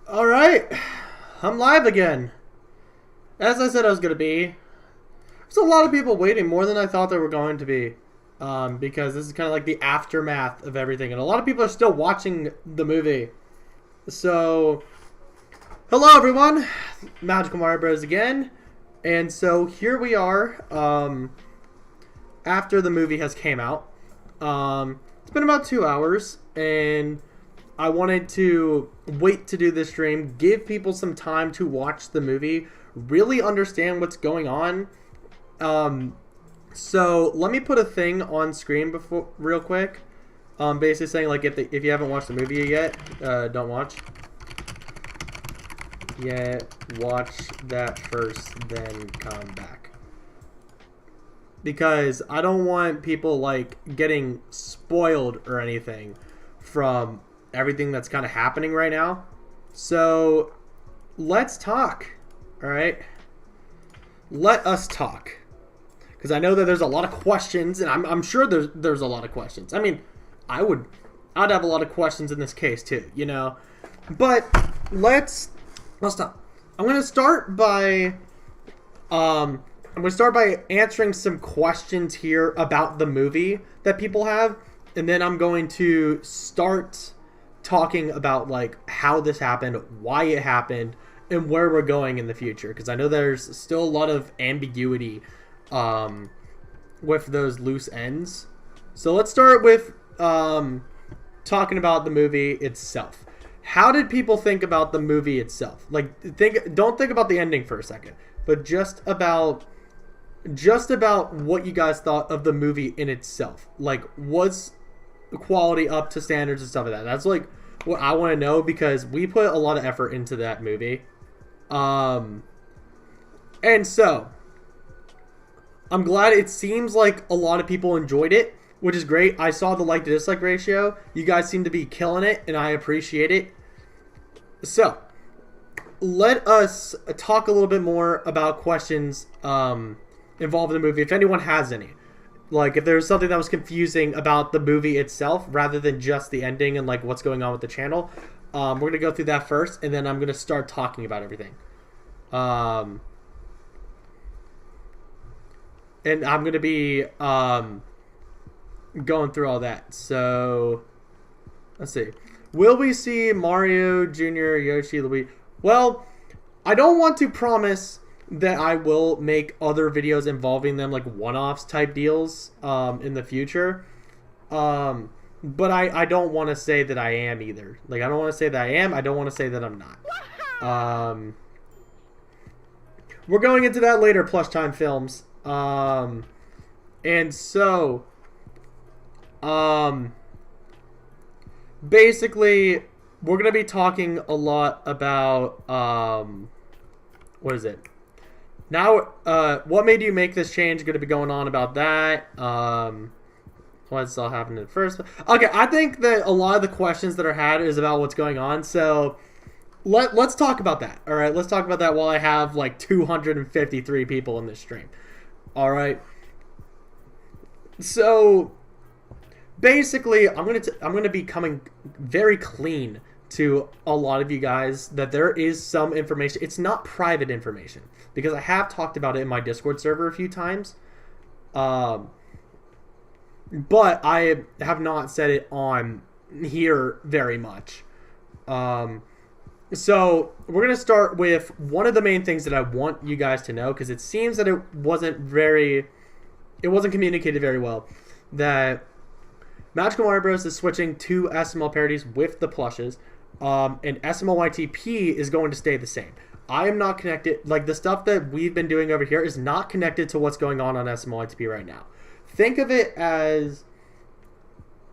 Alright, I'm live again. As I said I was going to be. There's a lot of people waiting, more than I thought there were going to be. Because this is kind of like the aftermath of everything. And a lot of people are still watching the movie. So, hello everyone. Magical Mario Bros. Again. And so here we are. After the movie has came out. It's been about 2 hours. And I wanted to wait to do this stream, give people some time to watch the movie, really understand what's going on. So let me put a thing on screen before, real quick. Basically saying like if you haven't watched the movie yet, don't watch. Yeah, watch that first, then come back. Because I don't want people like getting spoiled or anything from everything that's kind of happening right now. So let's talk. All right, let us talk, because I know that there's a lot of questions, and I'm sure there's a lot of questions. I mean, I'd have a lot of questions in this case too, you know. But let's stop. I'm gonna start by answering some questions here about the movie that people have, and then I'm going to start talking about like how this happened, why it happened, and where we're going in the future, because I know there's still a lot of ambiguity with those loose ends. So let's start with talking about the movie itself. How did people think about the movie itself? Like, don't think about the ending for a second, but just about what you guys thought of the movie in itself. Like, was the quality up to standards and stuff like that? That's like what I want to know, because we put a lot of effort into that movie. And so I'm glad. It seems like a lot of people enjoyed it, which is great. I saw the like to dislike ratio. You guys seem to be killing it, and I appreciate it. So let us talk a little bit more about questions involved in the movie, if anyone has any. Like, if there's something that was confusing about the movie itself, rather than just the ending and like what's going on with the channel, we're gonna go through that first, and then I'm gonna start talking about everything. And I'm gonna be going through all that. So let's see. Will we see Mario Jr., Yoshi, Luigi? Well, I don't want to promise that I will make other videos involving them, like one-offs type deals in the future. But I don't want to say that I am either. Like, I don't want to say that I am. I don't want to say that I'm not. We're going into that later, Plush Time Films. And so, basically, we're going to be talking a lot about, what is it? Now, what made you make this change? Going to be going on about that. What's all happening at first? Okay, I think that a lot of the questions that are had is about what's going on. So let's talk about that. All right, let's talk about that while I have like 253 people in this stream. All right. So basically, I'm gonna be coming very clean to a lot of you guys that there is some information. It's not private information, because I have talked about it in my Discord server a few times. But I have not said it on here very much. So we're going to start with one of the main things that I want you guys to know, because it seems that it wasn't communicated very well, that Magical Mario Bros. Is switching to SML parodies with the plushes, and SML YTP is going to stay the same. I am not connected. Like, the stuff that we've been doing over here is not connected to what's going on SML YTP right now. Think of it as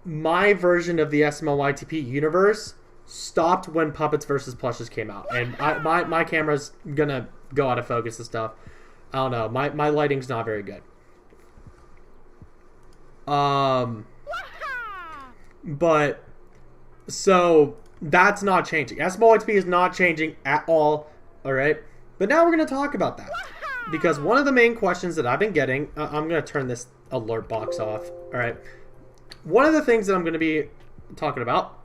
my version of the SML YTP universe stopped when Puppets vs. Plushes came out. And my camera's going to go out of focus and stuff. I don't know. My lighting's not very good. But, so, that's not changing. SML YTP is not changing at all. Alright? But now we're going to talk about that. Because one of the main questions that I've been getting... I'm going to turn this alert box off. Alright? One of the things that I'm going to be talking about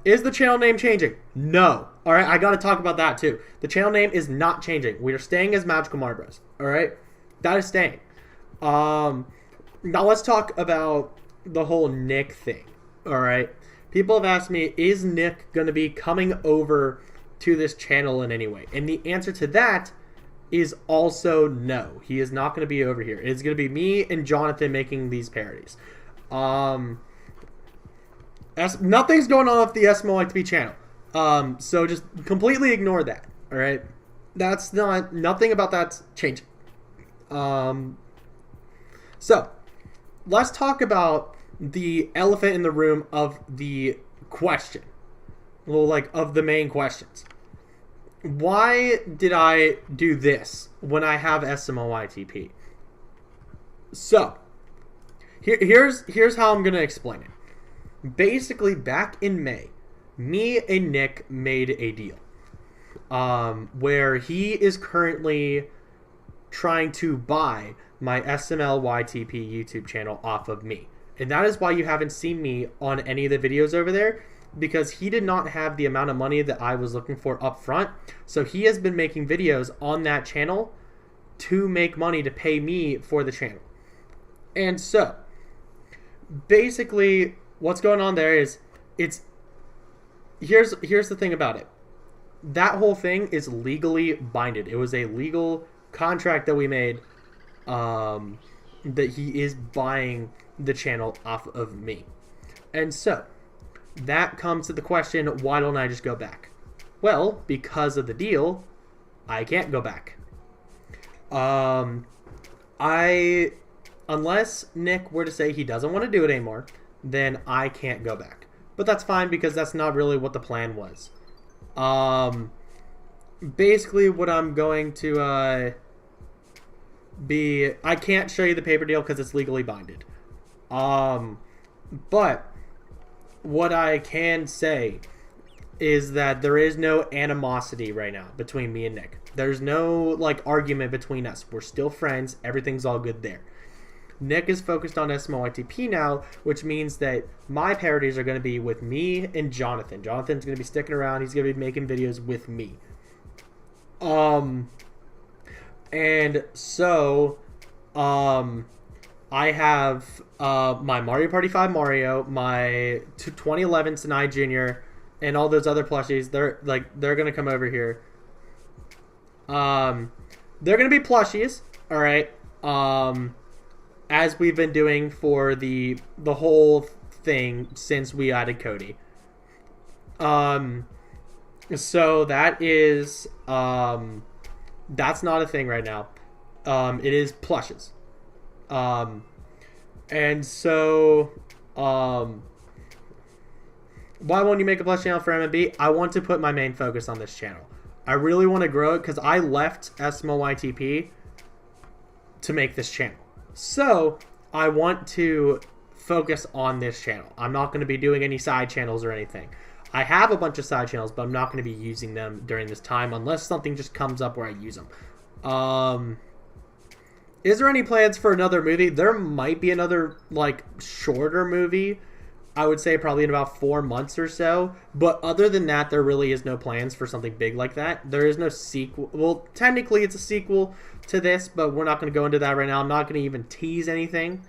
Is the channel name changing? No. All right, I got to talk about that too. The channel name is not changing. We are staying as Magical Mario Bros. All right, that is staying. Now let's talk about the whole Nick thing. All right, people have asked me, is Nick going to be coming over to this channel in any way? And the answer to that is also no. He is not going to be over here. It's going to be me and Jonathan making these parodies. Nothing's going on with the SMOITP channel. So just completely ignore that. All right, that's nothing about that's changing. So let's talk about the elephant in the room of the question. Well, like of the main questions. Why did I do this when I have SMOITP? So here's how I'm gonna explain it. Basically, back in May, me and Nick made a deal where he is currently trying to buy my SMLYTP YouTube channel off of me. And that is why you haven't seen me on any of the videos over there, because he did not have the amount of money that I was looking for up front. So he has been making videos on that channel to make money to pay me for the channel. And so, basically, what's going on there is here's the thing about it. That whole thing is legally binded. It was a legal contract that we made that he is buying the channel off of me. And so that comes to the question, why don't I just go back? Well, because of the deal, I can't go back. Unless Nick were to say he doesn't want to do it anymore, then I can't go back. But that's fine, because that's not really what the plan was. Basically what I'm going to be, I can't show you the paper deal because it's legally binded. But what I can say is that there is no animosity right now between me and Nick. There's no like argument between us. We're still friends. Everything's all good there. Nick is focused on SMOITP now, which means that my parodies are going to be with me and Jonathan. Jonathan's going to be sticking around. He's going to be making videos with me. And so, I have my Mario Party 5 Mario, my 2011 Sinai Jr., and all those other plushies. They're going to come over here. They're going to be plushies, all right? As we've been doing for the whole thing since we added Cody. So that is that's not a thing right now. It is plushes. And so why won't you make a plush channel for MMB? I want to put my main focus on this channel. I really want to grow it because I left SMOITP to make this channel. So I want to focus on this channel. I'm not going to be doing any side channels or anything. I have a bunch of side channels, but I'm not going to be using them during this time unless something just comes up where I use them. Is there any plans for another movie? There might be another like shorter movie. I would say probably in about 4 months or so. But other than that, there really is no plans for something big like that. There is no sequel. Well, technically it's a sequel to this, but we're not going to go into that right now. I'm not going to even tease anything.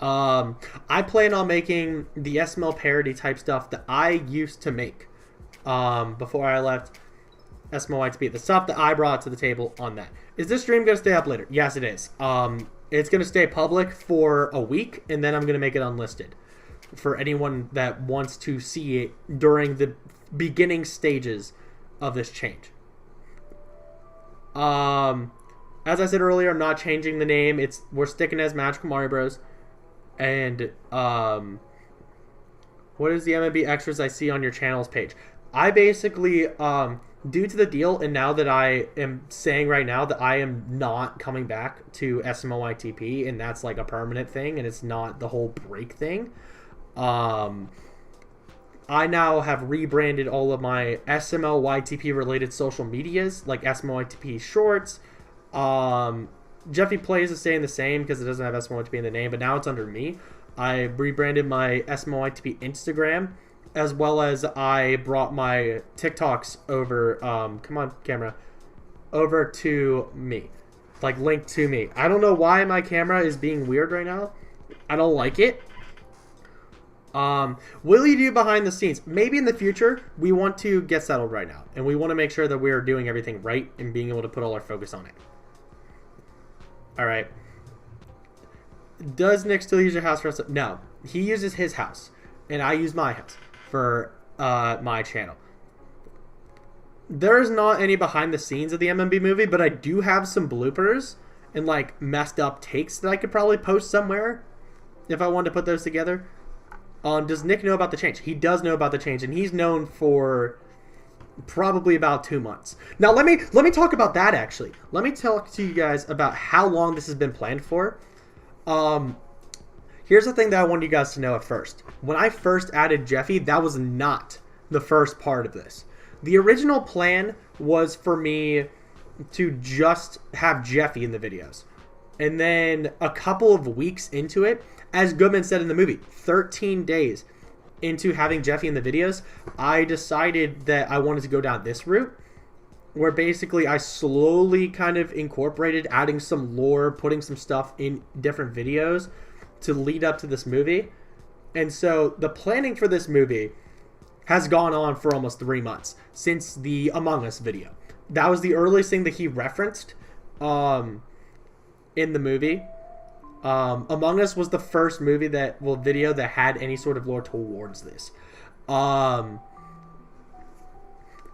I plan on making the SML parody type stuff that I used to make before I left SMLYTP. The stuff that I brought to the table on that. Is this stream going to stay up later? Yes, it is. It's going to stay public for a week, and then I'm going to make it unlisted for anyone that wants to see it during the beginning stages of this change. As I said earlier, I'm not changing the name. We're sticking as Magical Mario Bros. And what is the MMB extras I see on your channels page? I basically, due to the deal, and now that I am saying right now that I am not coming back to SMOITP, and that's like a permanent thing, and it's not the whole break thing. I now have rebranded all of my SMLYTP related social medias, like SMLYTP Shorts. Jeffy Plays is staying the same because it doesn't have SMLYTP in the name, but now it's under me. I rebranded my SMLYTP Instagram as well as I brought my TikToks over. Come on, camera, over to me, like linked to me. I don't know why my camera is being weird right now. I don't like it. Will you do behind the scenes? Maybe in the future. We want to get settled right now, and we want to make sure that we're doing everything right and being able to put all our focus on it. All right. Does Nick still use your house for us? No, he uses his house, and I use my house for my channel. There is not any behind the scenes of the MMB movie, but I do have some bloopers and like messed up takes that I could probably post somewhere if I wanted to put those together. Does Nick know about the change? He does know about the change, and he's known for probably about 2 months. Now let me talk about that actually. Let me talk to you guys about how long this has been planned for. Here's the thing that I wanted you guys to know at first. When I first added Jeffy, that was not the first part of this. The original plan was for me to just have Jeffy in the videos. And then a couple of weeks into it, as Goodman said in the movie, 13 days into having Jeffy in the videos, I decided that I wanted to go down this route, where basically I slowly kind of incorporated adding some lore, putting some stuff in different videos to lead up to this movie. And so the planning for this movie has gone on for almost 3 months since the Among Us video. That was the earliest thing that he referenced in the movie. Among Us was the first video that had any sort of lore towards this. I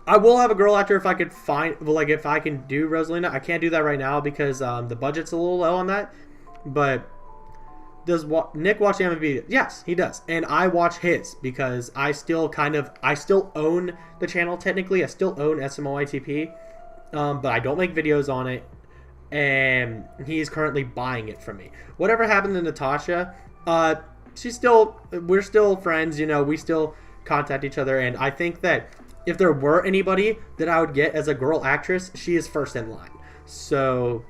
will have a girl actor if I could find, if I can do Rosalina. I can't do that right now because the budget's a little low on that. But does Nick watch the MMB? Yes, he does. And I watch his because I still own the channel technically. I still own SMOITP, but I don't make videos on it. And he's currently buying it from me. Whatever happened to Natasha, we're still friends, we still contact each other, and I think that if there were anybody that I would get as a girl actress, she is first in line. So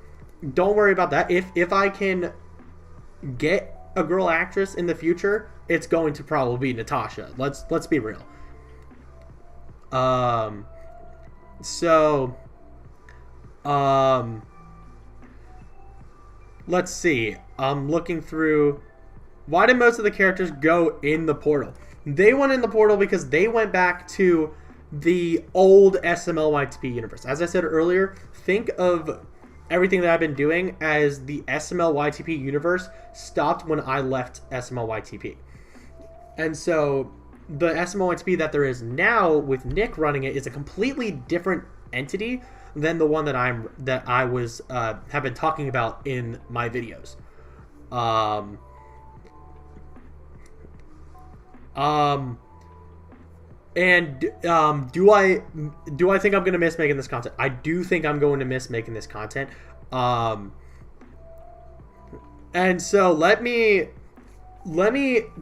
don't worry about that. If I can get a girl actress in the future, it's going to probably be Natasha. Let's be real. Let's see. I'm looking through. Why did most of the characters go in the portal? They went in the portal because they went back to the old SMLYTP universe. As I said earlier, think of everything that I've been doing as the SMLYTP universe stopped when I left SMLYTP. And so the SMLYTP that there is now with Nick running it is a completely different entity than the one that I was have been talking about in my videos. Do I think I'm gonna miss making this content? I do think I'm going to miss making this content. And so let me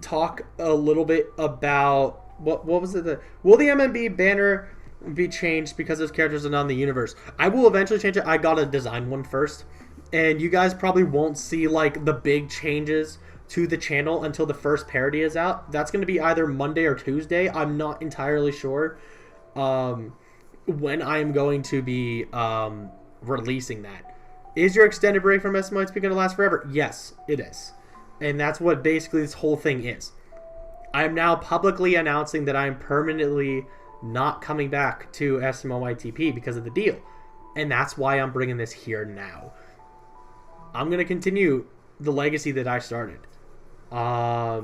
talk a little bit about what was it? Will the MMB banner be changed because those characters are not in the universe? I will eventually change it. I gotta design one first, and you guys probably won't see like the big changes to the channel until the first parody is out. That's going to be either Monday or Tuesday. I'm not entirely sure when I'm going to be releasing that. Is your extended break from SMOITP going to last forever? Yes, it is. And that's what basically this whole thing is. I'm now publicly announcing that I'm permanently not coming back to SMOITP because of the deal. And that's why I'm bringing this here now. I'm going to continue the legacy that I started. I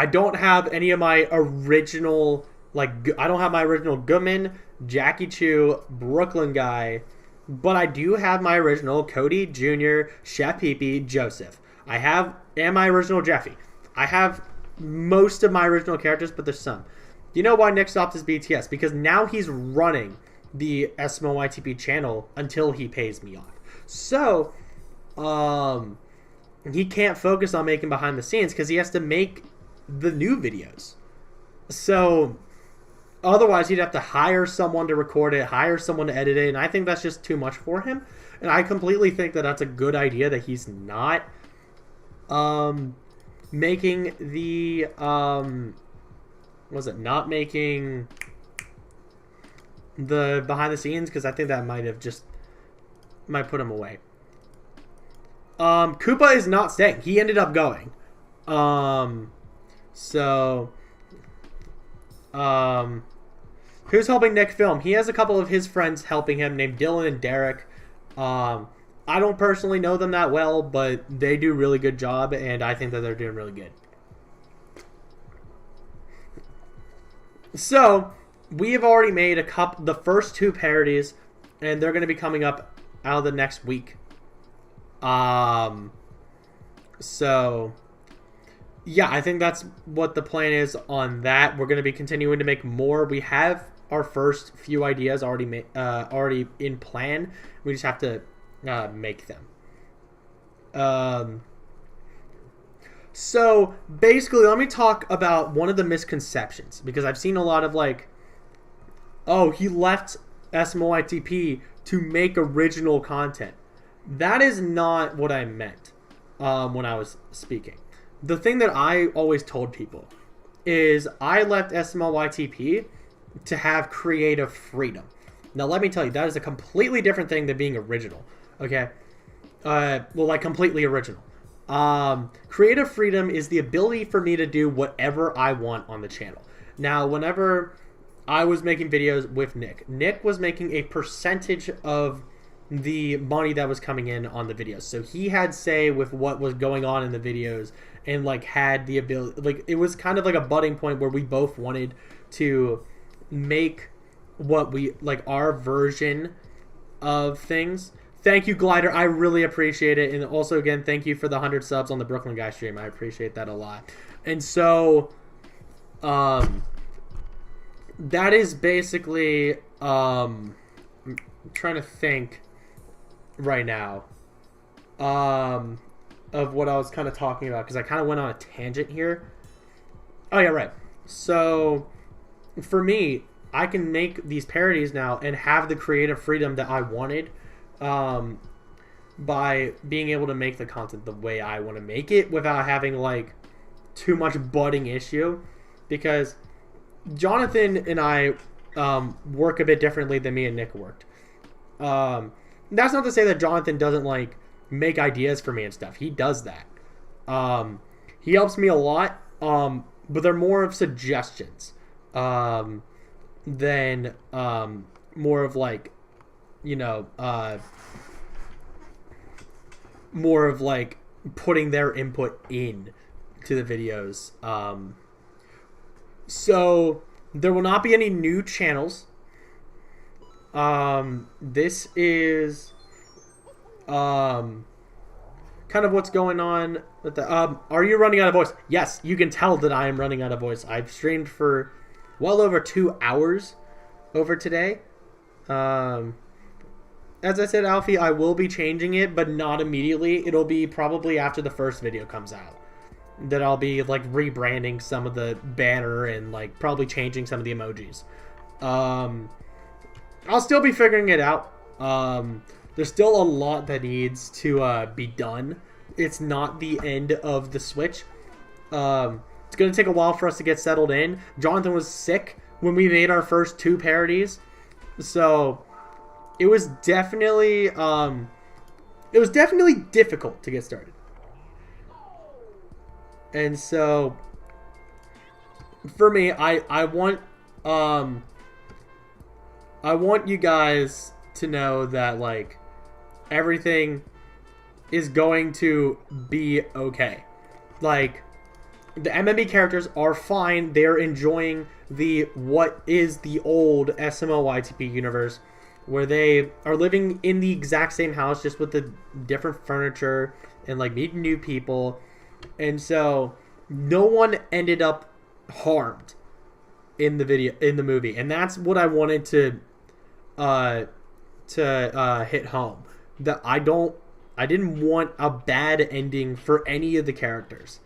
don't have any of my original, I don't have my original Goodman, Jackie Chu, Brooklyn guy, but I do have my original Cody Jr., Chef Pee-Pee, Joseph. And my original Jeffy. I have most of my original characters, but there's some. You know why Nick stopped his BTS? Because now he's running the SMOITP channel until he pays me off. So, he can't focus on making behind the scenes because he has to make the new videos. So, otherwise he'd have to hire someone to record it, hire someone to edit it, and I think that's just too much for him. And I completely think that that's a good idea that he's not making the was it not making the behind the scenes, because I think that might put him away. Koopa is not staying. He ended up going. So who's helping Nick film? He has a couple of his friends helping him named Dylan and Derek. I don't personally know them that well, but they do a really good job, and I think that they're doing really good. So we have already made the first 2 parodies, and they're going to be coming up out of the next week. So yeah, I think that's what the plan is on that. We're going to be continuing to make more. We have our first few ideas already in plan. We just have to make them. So basically, let me talk about one of the misconceptions, because I've seen a lot of like, oh, he left SMOITP to make original content. That is not what I meant when I was speaking. The thing that I always told people is I left SMLYTP to have creative freedom. Now, let me tell you, that is a completely different thing than being original. Okay? Well, like completely original. Creative freedom is the ability for me to do whatever I want on the channel. Now, whenever I was making videos with Nick was making a percentage of the money that was coming in on the videos. So he had say with what was going on in the videos, and like had the ability, like it was kind of like a budding point where we both wanted to make what we like, our version of things. Thank you, Glider. I really appreciate it. And also, again, thank you for the 100 subs on the Brooklyn Guy stream. I appreciate that a lot. And so, that is basically, I'm trying to think right now, of what I was kind of talking about, because I kind of went on a tangent here. Oh, yeah, right. So, for me, I can make these parodies now and have the creative freedom that I wanted, by being able to make the content the way I want to make it without having like too much budding issue, because Jonathan and I work a bit differently than me and Nick worked. That's not to say that Jonathan doesn't like make ideas for me and stuff. He does that. He helps me a lot, but they're more of suggestions than more of like, you know, more of like putting their input in to the videos. So there will not be any new channels. This is kind of what's going on with the are you running out of voice? Yes, you can tell that I am running out of voice. I've streamed for well over 2 hours over today. As I said, Alfie, I will be changing it, but not immediately. It'll be probably after the first video comes out that I'll be like rebranding some of the banner and like probably changing some of the emojis. I'll still be figuring it out. There's still a lot that needs to be done. It's not the end of the Switch. It's going to take a while for us to get settled in. Jonathan was sick when we made our first 2 parodies. So it was definitely difficult to get started. And so for me, I want you guys to know that like everything is going to be okay. Like the MMB characters are fine. They're enjoying what is the old SMLYTP universe, where they are living in the exact same house, just with the different furniture and like meeting new people. And so no one ended up harmed in the movie, and that's what I wanted to hit home. That I didn't want a bad ending for any of the characters.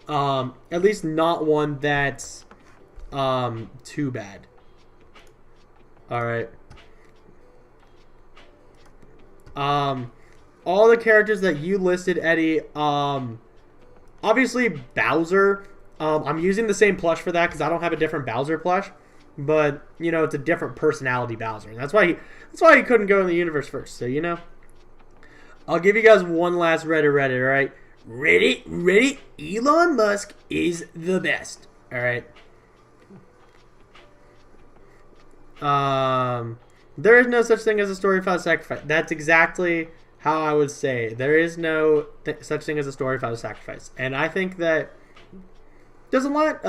At least not one that's too bad. All right. all the characters that you listed, Eddie. Obviously Bowser. I'm using the same plush for that because I don't have a different Bowser plush, but you know it's a different personality Bowser, and that's why he couldn't go in the universe first. So you know, I'll give you guys one last Reddit. All right, Reddit. Elon Musk is the best. All right. There is no such thing as a story without a sacrifice. That's exactly how I would say. There is no such thing as a story without a sacrifice, and I think that. There's a lot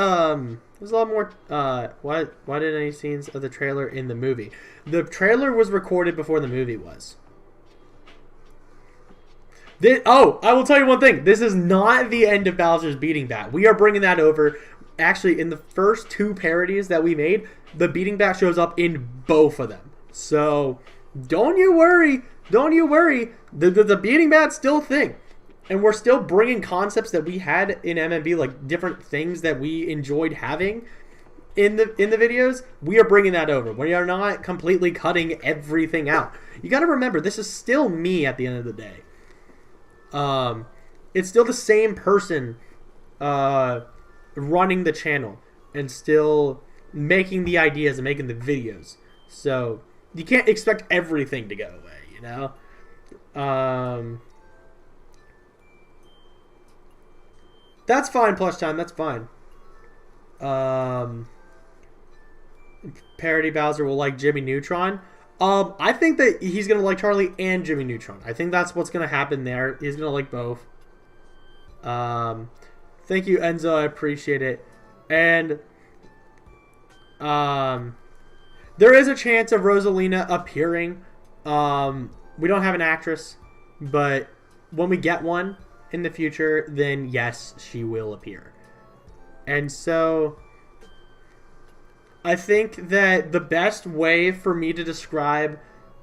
more. Why didn't any scenes of the trailer in the movie? The trailer was recorded before the movie was. I will tell you one thing. This is not the end of Bowser's beating bat. We are bringing that over. Actually, in the first 2 parodies that we made, the beating bat shows up in both of them. So don't you worry. The beating bat's still a thing. And we're still bringing concepts that we had in MMB, like different things that we enjoyed having in the videos. We are bringing that over. We are not completely cutting everything out. You got to remember, this is still me at the end of the day. It's still the same person running the channel and still making the ideas and making the videos. So you can't expect everything to go away, you know? That's fine, plush time. That's fine. Parody Bowser will like Jimmy Neutron. I think that he's going to like Charlie and Jimmy Neutron. I think that's what's going to happen there. He's going to like both. Thank you, Enzo. I appreciate it. And there is a chance of Rosalina appearing. We don't have an actress, but when we get one in the future, then yes, she will appear. And so I think that the best way for me to describe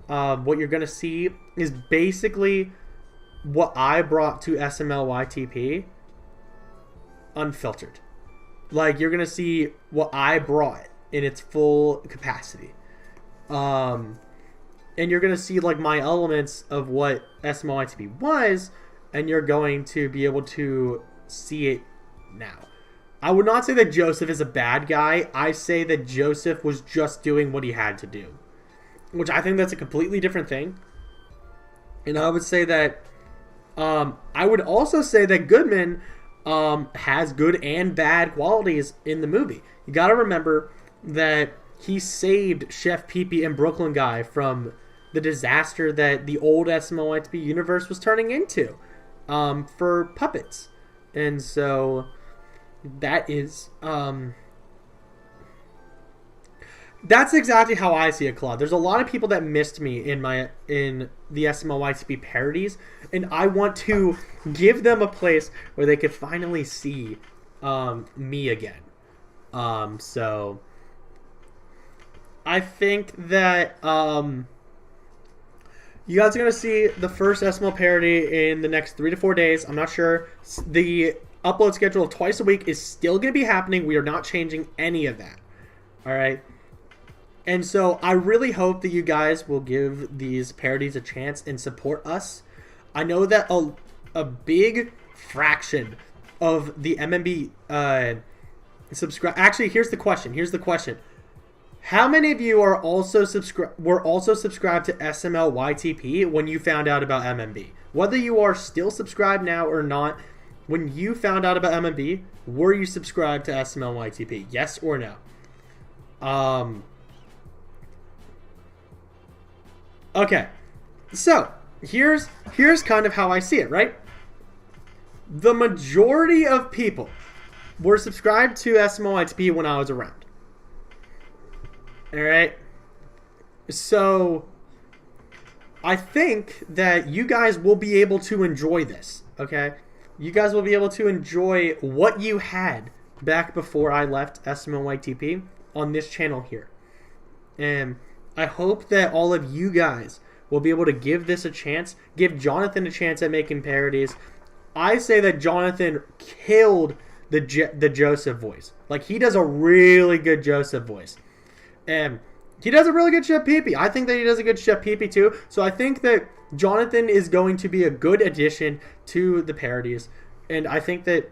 what you're going to see is basically what I brought to SMLYTP unfiltered. Like, you're going to see what I brought in its full capacity. And you're going to see like my elements of what SMLYTP was, and you're going to be able to see it now. I would not say that Joseph is a bad guy. I say that Joseph was just doing what he had to do, which I think that's a completely different thing. And I would say that I would also say that Goodman has good and bad qualities in the movie. You got to remember that he saved Chef Pee-Pee and Brooklyn Guy from the disaster that the old SMLYTP universe was turning into. For puppets. And so that is that's exactly how I see it, Claude. There's a lot of people that missed me in the SMLYTP parodies, and I want to give them a place where they could finally see me again. So I think that you guys are going to see the first SML parody in the next 3 to 4 days. I'm not sure. The upload schedule of twice a week is still going to be happening. We are not changing any of that. All right. And so I really hope that you guys will give these parodies a chance and support us. I know that a big fraction of the MMB subscribe. Actually, here's the question. How many of you are also were also subscribed to SMLYTP when you found out about MMB? Whether you are still subscribed now or not, when you found out about MMB, were you subscribed to SMLYTP? Yes or no? Okay. So, here's kind of how I see it, right? The majority of people were subscribed to SMLYTP when I was around. Alright, so I think that you guys will be able to enjoy this, okay? You guys will be able to enjoy what you had back before I left SMLYTP on this channel here. And I hope that all of you guys will be able to give this a chance, give Jonathan a chance at making parodies. I say that Jonathan killed the Joseph voice. Like, he does a really good Joseph voice. And He does a really good Chef Pee Pee. I think that he does a good Chef Pee Pee too. So I think that Jonathan is going to be a good addition to the parodies. And I think that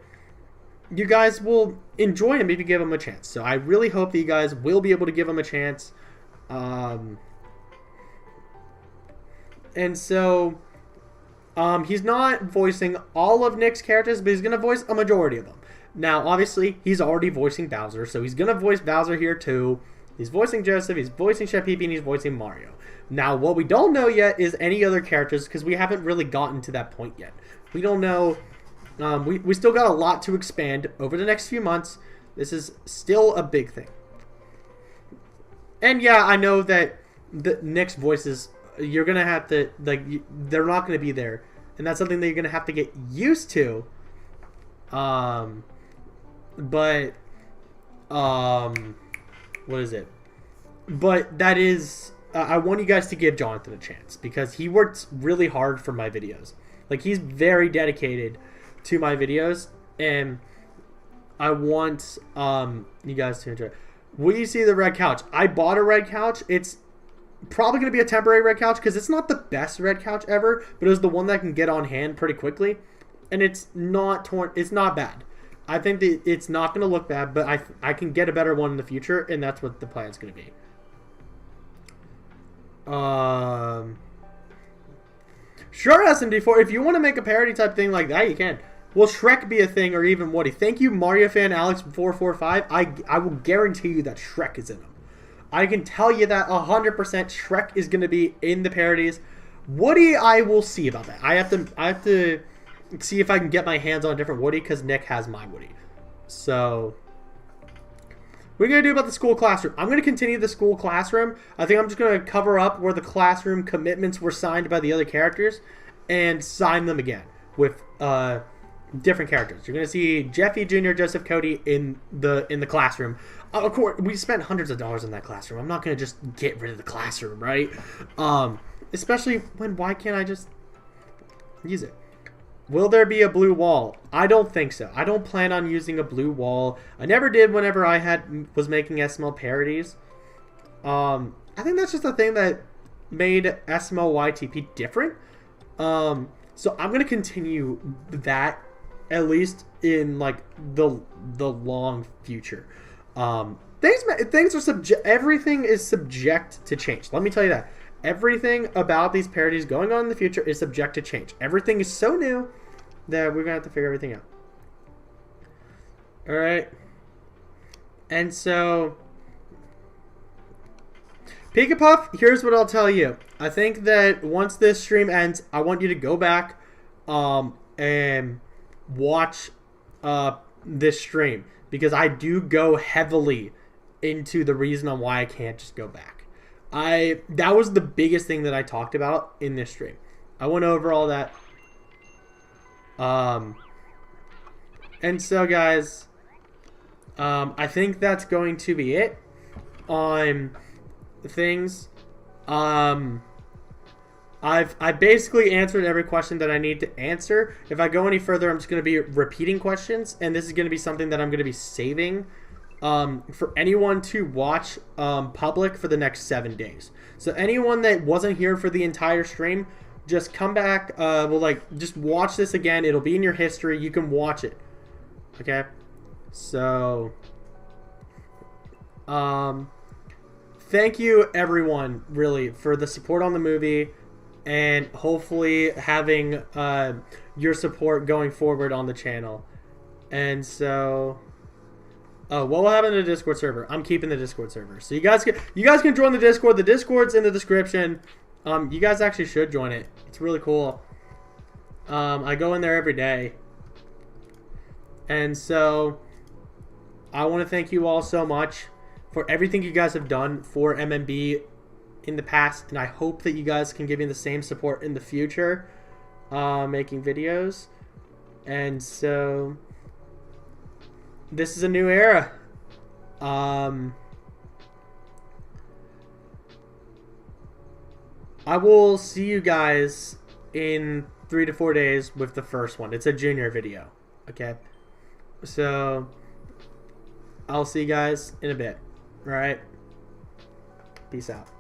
you guys will enjoy him if you give him a chance. So I really hope that you guys will be able to give him a chance. And so he's not voicing all of Nick's characters, but he's going to voice a majority of them. Now, obviously, he's already voicing Bowser, so he's going to voice Bowser here too. He's voicing Joseph, he's voicing Chef Pee Pee, and he's voicing Mario. Now, what we don't know yet is any other characters, because we haven't really gotten to that point yet. We don't know. We still got a lot to expand over the next few months. This is still a big thing. And yeah, I know that the Nick's voices, you're going to have to, like, they're not going to be there. And that's something that you're going to have to get used to. But what is it? But that is, I want you guys to give Jonathan a chance because he works really hard for my videos. Like, he's very dedicated to my videos, and I want you guys to enjoy it. Will you see the red couch? I bought a red couch. It's probably going to be a temporary red couch because it's not the best red couch ever, but it was the one that can get on hand pretty quickly, and it's not torn. It's not bad. I think that it's not going to look bad, but I can get a better one in the future, and that's what the plan's going to be. Sure, SMD4. If you want to make a parody type thing like that, you can. Will Shrek be a thing, or even Woody? Thank you, Mario fan Alex445. I will guarantee you that Shrek is in them. I can tell you that 100% Shrek is going to be in the parodies. Woody, I will see about that. I have to see if I can get my hands on a different Woody because Nick has my Woody. So, what are we going to do about the school classroom? I'm going to continue the school classroom. I think I'm just going to cover up where the classroom commitments were signed by the other characters and sign them again with different characters. You're going to see Jeffy Jr., Joseph, Cody in the classroom. Of course, we spent hundreds of dollars in that classroom. I'm not going to just get rid of the classroom, right? Especially when, why can't I just use it? Will there be a blue wall? I don't think so. I don't plan on using a blue wall. I never did whenever I was making SML parodies. I think that's just the thing that made SML YTP different. So I'm going to continue that at least in like the long future. Things are everything is subject to change. Let me tell you that. Everything about these parodies going on in the future is subject to change. Everything is so new that we're going to have to figure everything out. Alright. And so, Pika Puff, here's what I'll tell you. I think that once this stream ends, I want you to go back and watch this stream. Because I do go heavily into the reason on why I can't just go back. That was the biggest thing that I talked about in this stream. I went over all that. And so guys, I think that's going to be it on things. I basically answered every question that I need to answer. If I go any further, I'm just going to be repeating questions, and this is going to be something that I'm going to be saving for anyone to watch public for the next 7 days. So anyone that wasn't here for the entire stream, just come back. Just watch this again. It'll be in your history. You can watch it. Okay. So, thank you everyone really for the support on the movie, and hopefully having your support going forward on the channel. And so, what will happen to the Discord server? I'm keeping the Discord server, so you guys can join the Discord. The Discord's in the description. You guys actually should join it. It's really cool. I go in there every day, and so I want to thank you all so much for everything you guys have done for MMB in the past, and I hope that you guys can give me the same support in the future, making videos. And so this is a new era. I will see you guys in 3 to 4 days with the first one. It's a junior video. Okay. So I'll see you guys in a bit. All right. Peace out.